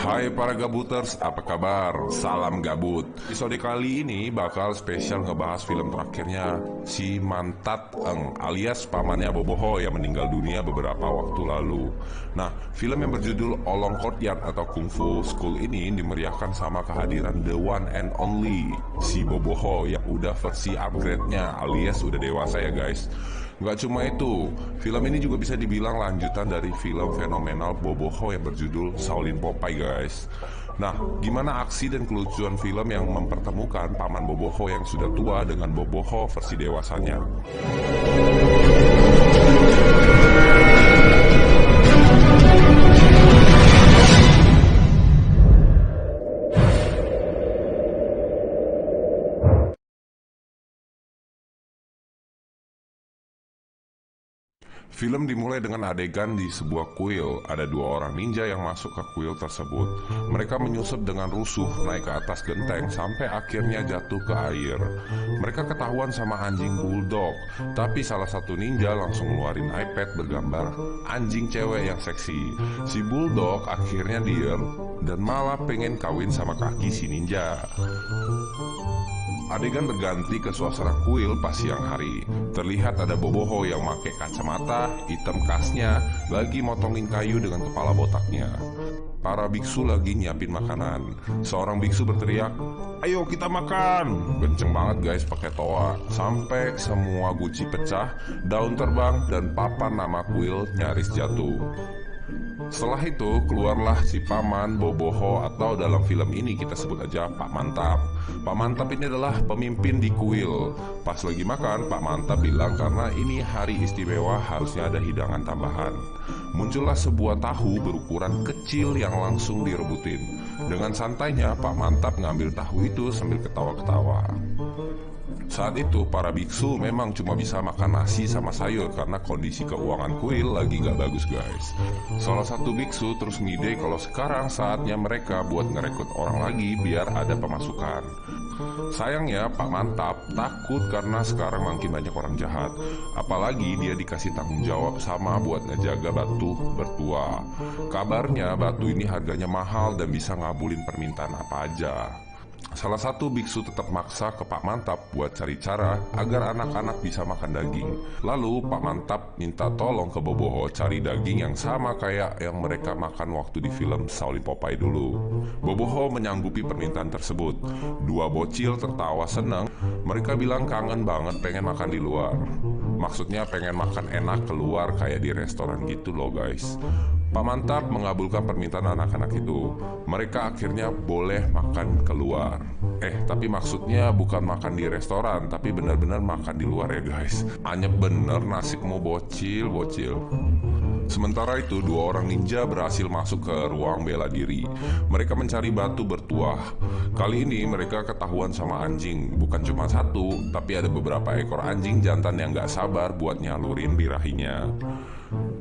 Hai para gabuters, apa kabar? Salam gabut. Episode kali ini bakal spesial ngebahas film terakhirnya si Mantat Eng alias pamannya Boboho yang meninggal dunia beberapa waktu lalu. Nah, film yang berjudul Olong Courtyard atau Kung Fu School ini dimeriahkan sama kehadiran the one and only si Boboho yang udah versi upgrade-nya alias udah dewasa ya guys. Nggak cuma itu, film ini juga bisa dibilang lanjutan dari film fenomenal Boboho yang berjudul Shaolin Popeye guys. Nah, gimana aksi dan kelucuan film yang mempertemukan paman Boboho yang sudah tua dengan Boboho versi dewasanya? Film dimulai dengan adegan di sebuah kuil. Ada dua orang ninja yang masuk ke kuil tersebut. Mereka menyusup dengan rusuh naik ke atas genteng sampai akhirnya jatuh ke air. Mereka ketahuan sama anjing bulldog, tapi salah satu ninja langsung ngeluarin iPad bergambar anjing cewek yang seksi. Si bulldog akhirnya diem dan malah pengen kawin sama kaki si ninja. Adegan berganti ke suasana kuil pas siang hari. Terlihat ada Boboho yang pakai kacamata, hitam khasnya, lagi motongin kayu dengan kepala botaknya. Para biksu lagi nyiapin makanan. Seorang biksu berteriak, "Ayo kita makan!" Kenceng banget guys pakai toa. Sampai semua guci pecah, daun terbang, dan papan nama kuil nyaris jatuh. Setelah itu keluarlah si paman Boboho atau dalam film ini kita sebut aja Pak Mantap. Pak Mantap ini adalah pemimpin di kuil. Pas lagi makan, Pak Mantap bilang karena ini hari istimewa harusnya ada hidangan tambahan. Muncullah sebuah tahu berukuran kecil yang langsung direbutin. Dengan santainya Pak Mantap ngambil tahu itu sambil ketawa-ketawa. Saat itu para biksu memang cuma bisa makan nasi sama sayur karena kondisi keuangan kuil lagi gak bagus guys. Salah satu biksu terus ngide kalau sekarang saatnya mereka buat ngerekrut orang lagi biar ada pemasukan. Sayangnya Pak Mantap takut karena sekarang makin banyak orang jahat. Apalagi dia dikasih tanggung jawab sama buat ngejaga batu bertua. Kabarnya batu ini harganya mahal dan bisa ngabulin permintaan apa aja. Salah satu biksu tetap maksa ke Pak Mantap buat cari cara agar anak-anak bisa makan daging. Lalu Pak Mantap minta tolong ke Boboho cari daging yang sama kayak yang mereka makan waktu di film Shaolin Popeye dulu. Boboho menyanggupi permintaan tersebut. Dua bocil tertawa senang. Mereka bilang kangen banget pengen makan di luar. Maksudnya pengen makan enak keluar kayak di restoran gitu loh guys. Pak Mantap mengabulkan permintaan anak-anak itu. Mereka akhirnya boleh makan keluar. Tapi maksudnya bukan makan di restoran, tapi benar-benar makan di luar ya guys. Anyep bener nasib mau bocil. Sementara itu dua orang ninja berhasil masuk ke ruang bela diri. Mereka mencari batu bertuah. Kali ini mereka ketahuan sama anjing. Bukan cuma satu, tapi ada beberapa ekor anjing jantan yang gak sabar buat nyalurin birahinya.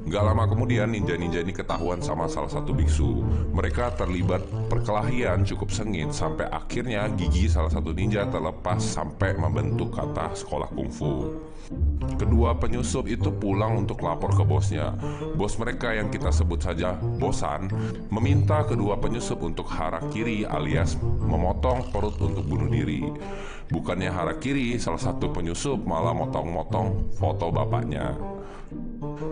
Gak lama kemudian ninja-ninja ini ketahuan sama salah satu biksu. Mereka terlibat perkelahian cukup sengit sampai akhirnya gigi salah satu ninja terlepas sampai membentuk kata sekolah kungfu. Kedua penyusup itu pulang untuk lapor ke bosnya. Bos mereka yang kita sebut saja Bosan meminta kedua penyusup untuk harakiri alias memotong perut untuk bunuh diri. Bukannya harakiri, salah satu penyusup malah motong-motong foto bapaknya.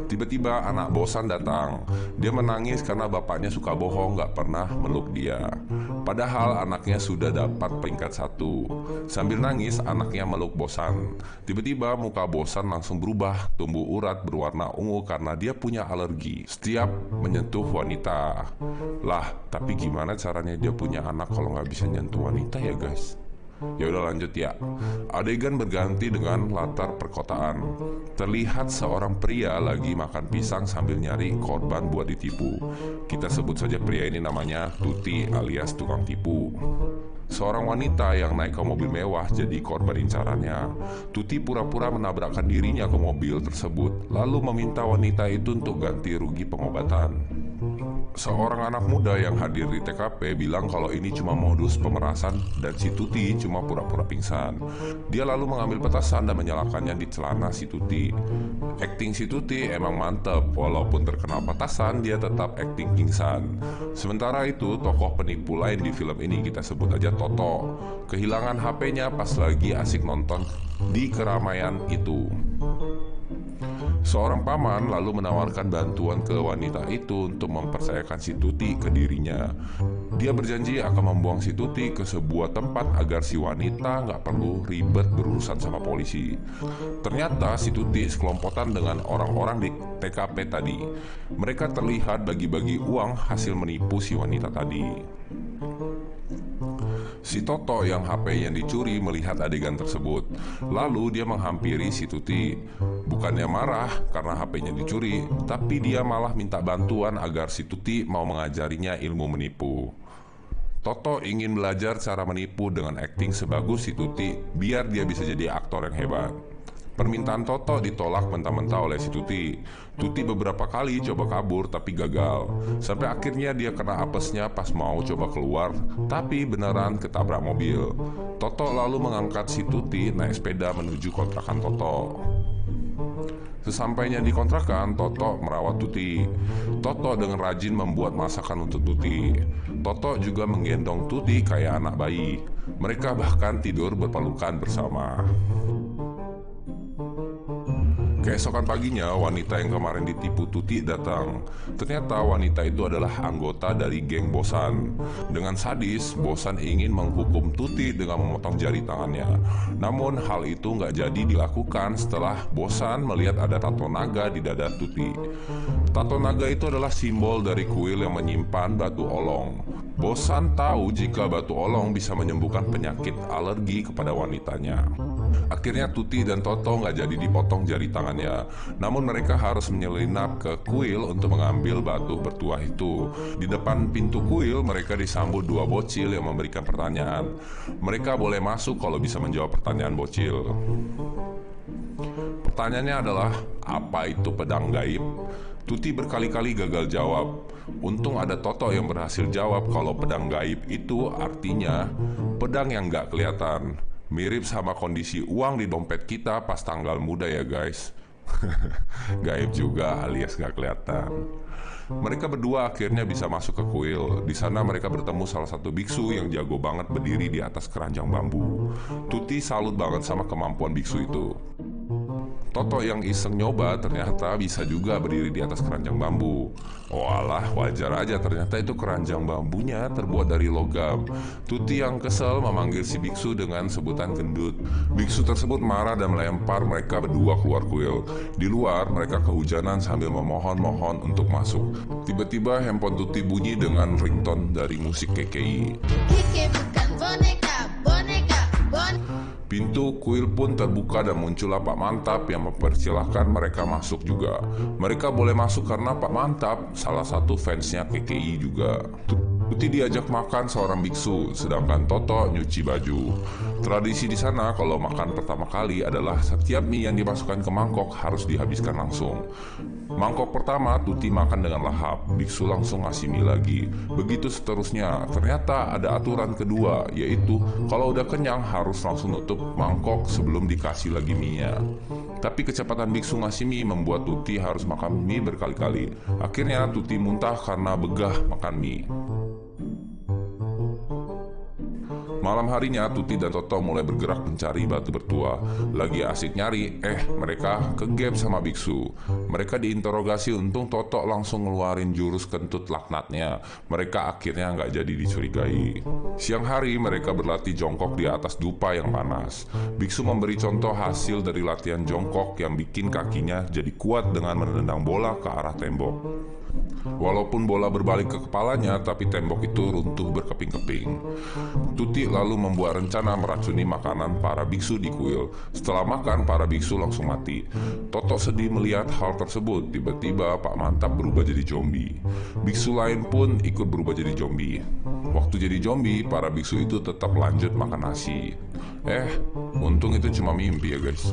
Tiba-tiba anak Bosan datang. Dia menangis karena bapaknya suka bohong gak pernah meluk dia. Padahal anaknya sudah dapat peringkat 1. Sambil nangis anaknya meluk Bosan. Tiba-tiba muka Bosan langsung berubah, tumbuh urat berwarna ungu karena dia punya alergi setiap menyentuh wanita. Lah, tapi gimana caranya dia punya anak kalau gak bisa nyentuh wanita ya guys? Ya udah lanjut ya. Adegan berganti dengan latar perkotaan. Terlihat seorang pria lagi makan pisang sambil nyari korban buat ditipu. Kita sebut saja pria ini namanya Tuti alias tukang tipu. Seorang wanita yang naik ke mobil mewah jadi korban incarannya. Tuti pura-pura menabrakkan dirinya ke mobil tersebut, lalu meminta wanita itu untuk ganti rugi pengobatan. Seorang anak muda yang hadir di TKP bilang kalau ini cuma modus pemerasan dan si Tuti cuma pura-pura pingsan. Dia lalu mengambil petasan dan menyalakannya di celana si Tuti. Akting si Tuti emang mantep, walaupun terkena petasan dia tetap akting pingsan. Sementara itu tokoh penipu lain di film ini kita sebut aja Toto. Kehilangan HP-nya pas lagi asik nonton di keramaian itu. Seorang paman lalu menawarkan bantuan ke wanita itu untuk mempercayakan si Tuti ke dirinya. Dia berjanji akan membuang si Tuti ke sebuah tempat agar si wanita nggak perlu ribet berurusan sama polisi. Ternyata si Tuti sekelompotan dengan orang-orang di TKP tadi. Mereka terlihat bagi-bagi uang hasil menipu si wanita tadi. Si Toto yang HP-nya dicuri melihat adegan tersebut. Lalu dia menghampiri si Tuti. Bukannya marah karena HP-nya dicuri, tapi dia malah minta bantuan agar si Tuti mau mengajarinya ilmu menipu. Toto ingin belajar cara menipu dengan akting sebagus si Tuti biar dia bisa jadi aktor yang hebat. Permintaan Toto ditolak mentah-mentah oleh si Tuti. Tuti beberapa kali coba kabur tapi gagal. Sampai akhirnya dia kena apesnya pas mau coba keluar, tapi beneran ketabrak mobil. Toto lalu mengangkat si Tuti naik sepeda menuju kontrakan Toto. Sesampainya di kontrakan, Toto merawat Tuti. Toto dengan rajin membuat masakan untuk Tuti. Toto juga menggendong Tuti kayak anak bayi. Mereka bahkan tidur berpelukan bersama. Keesokan paginya, wanita yang kemarin ditipu Tuti datang. Ternyata wanita itu adalah anggota dari geng Bosan. Dengan sadis, Bosan ingin menghukum Tuti dengan memotong jari tangannya. Namun hal itu nggak jadi dilakukan setelah Bosan melihat ada tato naga di dada Tuti. Tato naga itu adalah simbol dari kuil yang menyimpan batu olong. Bosan tahu jika batu olong bisa menyembuhkan penyakit alergi kepada wanitanya. Akhirnya Tuti dan Toto nggak jadi dipotong jari tangannya. Namun mereka harus menyelinap ke kuil untuk mengambil batu bertuah itu. Di depan pintu kuil mereka disambut dua bocil yang memberikan pertanyaan. Mereka boleh masuk kalau bisa menjawab pertanyaan bocil. Pertanyaannya adalah, apa itu pedang gaib? Tuti berkali-kali gagal jawab. Untung ada Toto yang berhasil jawab kalau pedang gaib itu artinya pedang yang nggak kelihatan. Mirip sama kondisi uang di dompet kita pas tanggal muda ya guys. Gaib juga alias gak kelihatan. Mereka berdua akhirnya bisa masuk ke kuil. Di sana mereka bertemu salah satu biksu yang jago banget berdiri di atas keranjang bambu. Tuti salut banget sama kemampuan biksu itu. Toto yang iseng nyoba ternyata bisa juga berdiri di atas keranjang bambu. Oh alah, wajar aja, ternyata itu keranjang bambunya terbuat dari logam. Tuti yang kesel memanggil si biksu dengan sebutan gendut. Biksu tersebut marah dan melempar mereka berdua keluar kuil. Di luar mereka kehujanan sambil memohon-mohon untuk masuk. Tiba-tiba handphone Tuti bunyi dengan ringtone dari musik KKI. Keke bukan boneka, boneka, Pintu kuil pun terbuka dan muncullah Pak Mantap yang mempersilahkan mereka masuk juga. Mereka boleh masuk karena Pak Mantap salah satu fansnya KKI juga. Tuti diajak makan seorang biksu, sedangkan Toto nyuci baju. Tradisi di sana kalau makan pertama kali adalah setiap mie yang dimasukkan ke mangkok harus dihabiskan langsung. Mangkok pertama Tuti makan dengan lahap, biksu langsung ngasih mie lagi. Begitu seterusnya. Ternyata ada aturan kedua, yaitu kalau udah kenyang harus langsung nutup mangkok sebelum dikasih lagi mie-nya. Tapi kecepatan biksu ngasih mie membuat Tuti harus makan mie berkali-kali. Akhirnya Tuti muntah karena begah makan mie. Malam harinya Tuti dan Toto mulai bergerak mencari batu bertuah. Lagi asik nyari, mereka kegep sama biksu. Mereka diinterogasi, untung Toto langsung ngeluarin jurus kentut laknatnya. Mereka akhirnya nggak jadi dicurigai. Siang hari mereka berlatih jongkok di atas dupa yang panas. Biksu memberi contoh hasil dari latihan jongkok yang bikin kakinya jadi kuat dengan menendang bola ke arah tembok. Walaupun bola berbalik ke kepalanya, tapi tembok itu runtuh berkeping-keping. Tuti lalu membuat rencana meracuni makanan para biksu di kuil. Setelah makan, para biksu langsung mati. Toto sedih melihat hal tersebut. Tiba-tiba Pak Mantap berubah jadi zombie. Biksu lain pun ikut berubah jadi zombie. Waktu jadi zombie, para biksu itu tetap lanjut makan nasi. Untung itu cuma mimpi ya guys.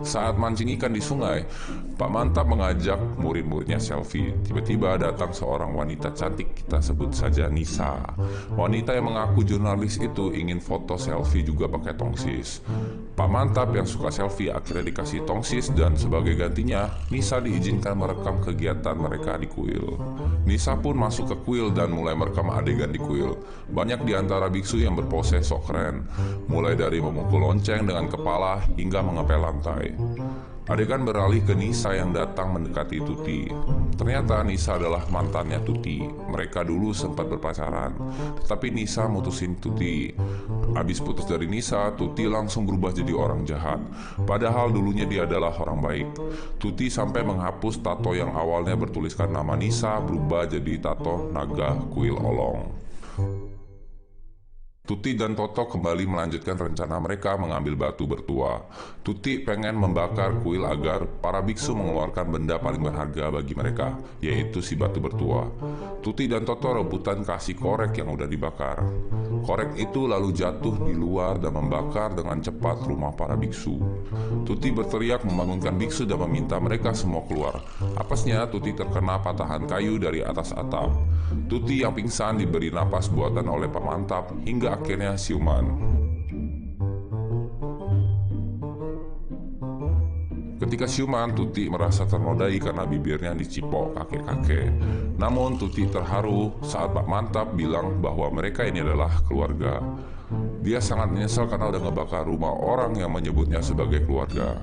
Saat mancing ikan di sungai, Pak Mantap mengajak murid-muridnya selfie. Tiba-tiba datang seorang wanita cantik, kita sebut saja Nisa. Wanita yang mengaku jurnalis itu ingin foto selfie juga pakai tongsis. Pak Mantap yang suka selfie akhirnya dikasih tongsis, dan sebagai gantinya Nisa diizinkan merekam kegiatan mereka di kuil. Nisa pun masuk ke kuil dan mulai merekam adegan di kuil. Banyak di antara biksu yang berpose sok keren, mulai dari memukul lonceng dengan kepala hingga mengepel lantai. Adegan beralih ke Nisa yang datang mendekati Tuti. Ternyata Nisa adalah mantannya Tuti. Mereka dulu sempat berpacaran, tetapi Nisa mutusin Tuti. Abis putus dari Nisa, Tuti langsung berubah jadi orang jahat. Padahal dulunya dia adalah orang baik. Tuti sampai menghapus tato yang awalnya bertuliskan nama Nisa berubah jadi tato naga kuil olong. Tuti dan Toto kembali melanjutkan rencana mereka mengambil batu bertua. Tuti pengen membakar kuil agar para biksu mengeluarkan benda paling berharga bagi mereka, yaitu si batu bertua. Tuti dan Toto rebutan kasih korek yang udah dibakar. Korek itu lalu jatuh di luar dan membakar dengan cepat rumah para biksu. Tuti berteriak membangunkan biksu dan meminta mereka semua keluar. Apesnya Tuti terkena patahan kayu dari atas atap. Tuti yang pingsan diberi napas buatan oleh Pak Mantap hingga akhirnya siuman. Ketika siuman, Tuti merasa ternodai karena bibirnya dicipok kakek-kakek. Namun Tuti terharu saat Pak Mantap bilang bahwa mereka ini adalah keluarga. Dia sangat menyesal karena udah ngebakar rumah orang yang menyebutnya sebagai keluarga.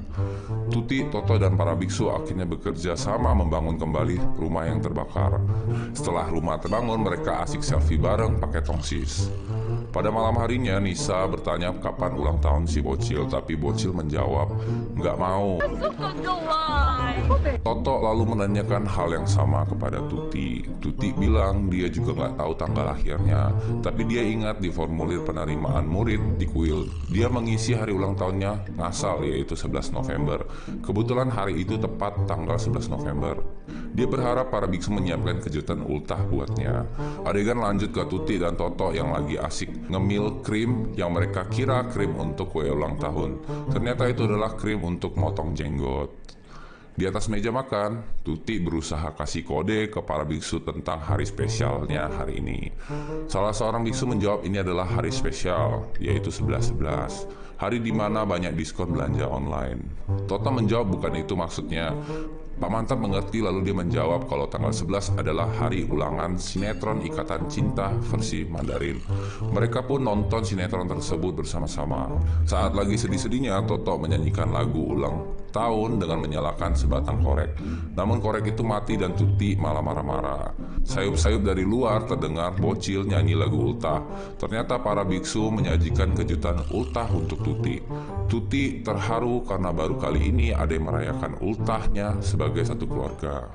Tuti, Toto, dan para biksu akhirnya bekerja sama membangun kembali rumah yang terbakar. Setelah rumah terbangun, mereka asik selfie bareng pakai tongsis. Pada malam harinya, Nisa bertanya kapan ulang tahun si bocil, tapi bocil menjawab, "Nggak mau." Toto lalu menanyakan hal yang sama kepada Tuti. Tuti bilang dia juga nggak tahu tanggal lahirnya, tapi dia ingat di formulir penerimaan murid di kuil, dia mengisi hari ulang tahunnya ngasal, yaitu 11 November. Kebetulan hari itu tepat tanggal 11 November. Dia berharap para biksu menyiapkan kejutan ultah buatnya. Adegan lanjut ke Tuti dan Toto yang lagi asik ngemil krim yang mereka kira krim untuk kue ulang tahun. Ternyata itu adalah krim untuk motong jenggot. Di atas meja makan, Tuti berusaha kasih kode ke para biksu tentang hari spesialnya hari ini. Salah seorang biksu menjawab ini adalah hari spesial, yaitu 11.11, hari di mana banyak diskon belanja online. Toto menjawab bukan itu maksudnya. Pak Mantap mengerti lalu dia menjawab kalau tanggal 11 adalah hari ulangan sinetron Ikatan Cinta versi Mandarin. Mereka pun nonton sinetron tersebut bersama-sama. Saat lagi sedih-sedihnya, Toto menyanyikan lagu ulang tahun dengan menyalakan sebatang korek. Namun korek itu mati dan Tuti malah marah-marah. Sayup-sayup dari luar terdengar bocil nyanyi lagu ultah. Ternyata para biksu menyajikan kejutan ultah untuk Tuti. Tuti terharu karena baru kali ini ada yang merayakan ultahnya sebagai satu keluarga.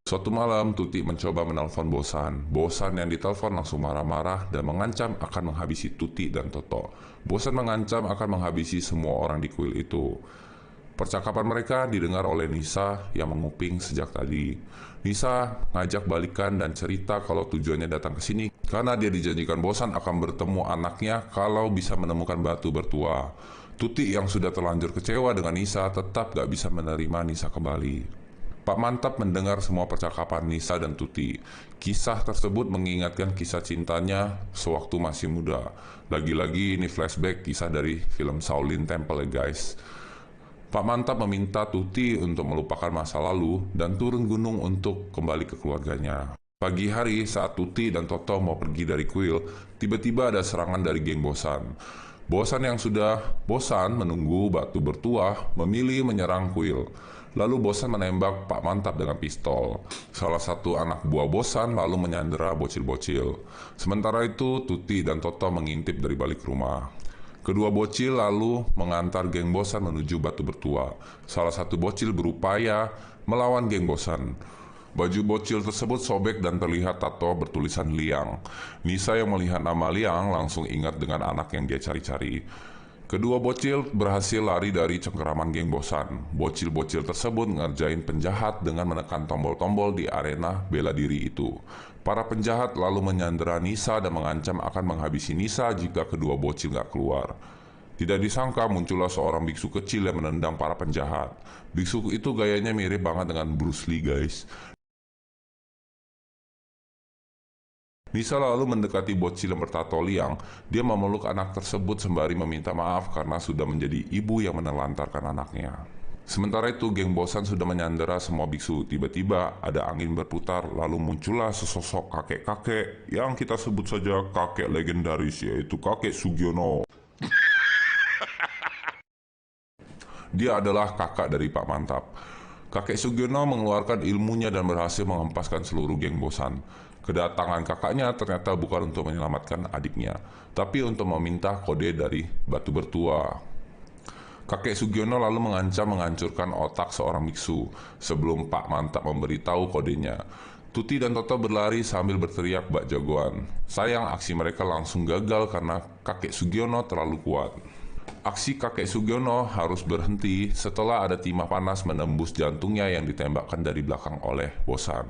Suatu malam, Tuti mencoba menelpon Bosan. Bosan yang ditelepon langsung marah-marah dan mengancam akan menghabisi Tuti dan Toto. Bosan mengancam akan menghabisi semua orang di kuil itu. Percakapan mereka didengar oleh Nisa yang menguping sejak tadi. Nisa ngajak balikan dan cerita kalau tujuannya datang ke sini karena dia dijanjikan Bosan akan bertemu anaknya kalau bisa menemukan batu bertua. Tuti yang sudah terlanjur kecewa dengan Nisa tetap gak bisa menerima Nisa kembali. Pak Mantap mendengar semua percakapan Nisa dan Tuti. Kisah tersebut mengingatkan kisah cintanya sewaktu masih muda. Lagi-lagi ini flashback kisah dari film Shaolin Temple ya guys. Pak Mantap meminta Tuti untuk melupakan masa lalu dan turun gunung untuk kembali ke keluarganya. Pagi hari saat Tuti dan Toto mau pergi dari kuil, tiba-tiba ada serangan dari geng Bosan. Bosan yang sudah bosan menunggu batu bertuah memilih menyerang kuil. Lalu Bosan menembak Pak Mantap dengan pistol. Salah satu anak buah Bosan lalu menyandera bocil-bocil. Sementara itu Tuti dan Toto mengintip dari balik rumah. Kedua bocil lalu mengantar geng Bosan menuju batu bertua. Salah satu bocil berupaya melawan geng Bosan. Baju bocil tersebut sobek dan terlihat tato bertulisan Liang. Nisa yang melihat nama Liang langsung ingat dengan anak yang dia cari-cari. Kedua bocil berhasil lari dari cengkeraman geng Bosan. Bocil-bocil tersebut ngerjain penjahat dengan menekan tombol-tombol di arena bela diri itu. Para penjahat lalu menyandera Nisa dan mengancam akan menghabisi Nisa jika kedua bocil gak keluar. Tidak disangka muncullah seorang biksu kecil yang menendang para penjahat. Biksu itu gayanya mirip banget dengan Bruce Lee, guys. Nisa lalu mendekati bocil yang bertato liang. Dia memeluk anak tersebut sembari meminta maaf karena sudah menjadi ibu yang menelantarkan anaknya. Sementara itu, geng bosan sudah menyandera semua biksu. Tiba-tiba ada angin berputar, lalu muncullah sesosok kakek-kakek yang kita sebut saja kakek legendaris, yaitu kakek Sugiono. Dia adalah kakak dari Pak Mantap. Kakek Sugiono mengeluarkan ilmunya dan berhasil menghempaskan seluruh geng bosan. Kedatangan kakaknya ternyata bukan untuk menyelamatkan adiknya, tapi untuk meminta kode dari Batu Bertua. Kakek Sugiono lalu mengancam menghancurkan otak seorang biksu sebelum Pak Mantap memberitahu kodenya. Tuti dan Toto berlari sambil berteriak bak jagoan. Sayang, aksi mereka langsung gagal karena kakek Sugiono terlalu kuat. Aksi kakek Sugiono harus berhenti setelah ada timah panas menembus jantungnya yang ditembakkan dari belakang oleh Bosan.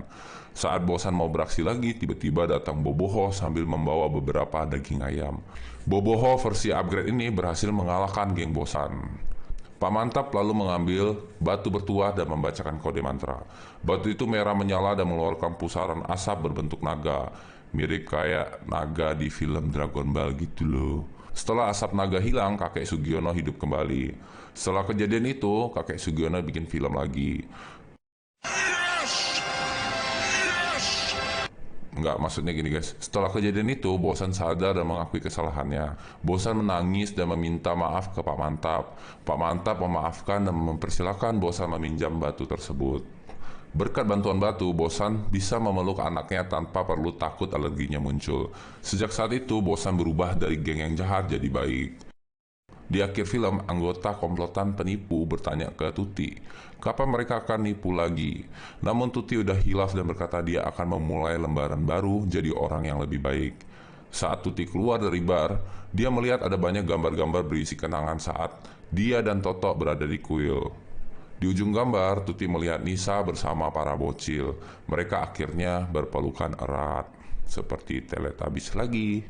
Saat Bosan mau beraksi lagi, tiba-tiba datang Boboho sambil membawa beberapa daging ayam. Boboho versi upgrade ini berhasil mengalahkan geng Bosan. Pak Mantap lalu mengambil batu bertuah dan membacakan kode mantra. Batu itu merah menyala dan mengeluarkan pusaran asap berbentuk naga. Mirip kayak naga di film Dragon Ball gitu loh. Setelah asap naga hilang, kakek Sugiono hidup kembali. Setelah kejadian itu, kakek Sugiono bikin film lagi. Enggak, maksudnya gini guys. Setelah kejadian itu, Bosan sadar dan mengakui kesalahannya. Bosan menangis dan meminta maaf ke Pak Mantap. Pak Mantap memaafkan dan mempersilahkan Bosan meminjam batu tersebut. Berkat bantuan batu, Bosan bisa memeluk anaknya tanpa perlu takut alerginya muncul. Sejak saat itu, Bosan berubah dari geng yang jahat jadi baik. Di akhir film, anggota komplotan penipu bertanya ke Tuti, kapan mereka akan nipu lagi? Namun Tuti udah hilaf dan berkata dia akan memulai lembaran baru jadi orang yang lebih baik. Saat Tuti keluar dari bar, dia melihat ada banyak gambar-gambar berisi kenangan saat dia dan Toto berada di kuil. Di ujung gambar, Tuti melihat Nisa bersama para bocil. Mereka akhirnya berpelukan erat, seperti Teletubbies lagi.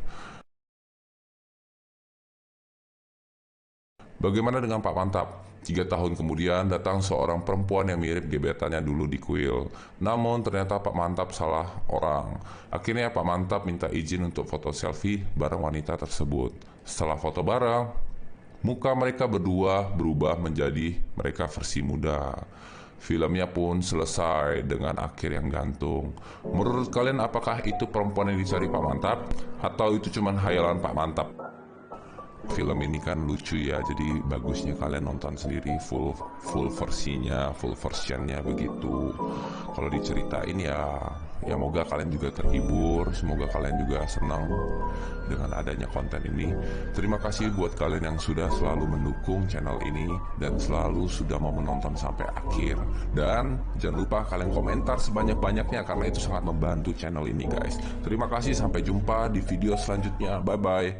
Bagaimana dengan Pak Mantap? 3 tahun kemudian datang seorang perempuan yang mirip gebetannya dulu di kuil. Namun ternyata Pak Mantap salah orang. Akhirnya Pak Mantap minta izin untuk foto selfie bareng wanita tersebut. Setelah foto bareng, muka mereka berdua berubah menjadi mereka versi muda. Filmnya pun selesai dengan akhir yang gantung. Menurut kalian apakah itu perempuan yang dicari Pak Mantap? Atau itu cuma hayalan Pak Mantap? Film ini kan lucu ya, jadi bagusnya kalian nonton sendiri full versionnya begitu. Kalau diceritain ya moga kalian juga terhibur, semoga kalian juga senang dengan adanya konten ini. Terima kasih buat kalian yang sudah selalu mendukung channel ini dan selalu sudah mau menonton sampai akhir. Dan jangan lupa kalian komentar sebanyak-banyaknya karena itu sangat membantu channel ini guys. Terima kasih, sampai jumpa di video selanjutnya. Bye bye.